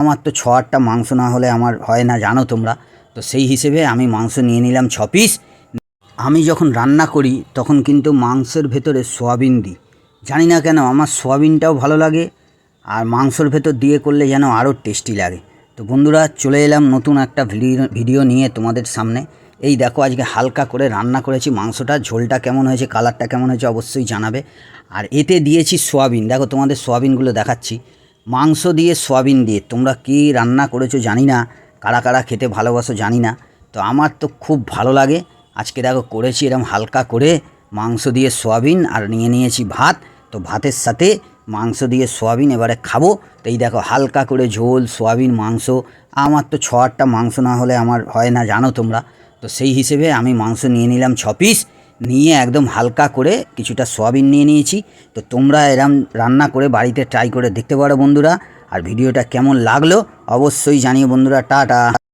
আমার তো ৬-৮টা মাংস না হলে আমার হয় না, জানো তোমরা। তো সেই হিসেবে আমি মাংস নিয়ে নিলাম ৬ পিস। আমি যখন রান্না করি তখন কিন্তু মাংসের ভেতরে সোয়াবিন দিই, জানি না কেন আমার সোয়াবিনটাও ভালো লাগে, আর মাংসর ভেতর দিয়ে করলে যেন আরও টেস্টি লাগে। তো বন্ধুরা, চলে এলাম নতুন একটা ভিডিও নিয়ে তোমাদের সামনে। এই দেখো, আজকে হালকা করে রান্না করেছি মাংসটা। ঝোলটা কেমন হয়েছে, কালারটা কেমন হয়েছে অবশ্যই জানাবে। আর এতে দিয়েছি সোয়াবিন, দেখো তোমাদের সোয়াবিনগুলো দেখাচ্ছি। মাংস দিয়ে সোয়াবিন দিয়ে তোমরা কী রান্না করেছো জানি না, কারা কারা খেতে ভালোবাসো জানি না, তো আমার তো খুব ভালো লাগে। আজকে দেখো করেছি এরকম হালকা করে মাংস দিয়ে সোয়াবিন, আর নিয়ে নিয়েছি ভাত। তো ভাতের সাথে মাংস দিয়ে সোয়াবিন এবারে খাবো। তো এই দেখো হালকা করে ঝোল, সোয়াবিন, মাংস। আমার তো ৬-৮টা মাংস না হলে আমার হয় না, জানো তোমরা। তো সেই হিসেবে আমি মাংস নিয়ে নিলাম ৬ পিস, নিয়ে একদম হালকা করে কিছুটা সোয়াবিন নিয়ে নিয়েছি। তো তোমরা এরম রান্না করে বাড়িতে ট্রাই করে দেখতে পারো বন্ধুরা। আর ভিডিওটা কেমন লাগলো অবশ্যই জানিও বন্ধুরা। টাটা।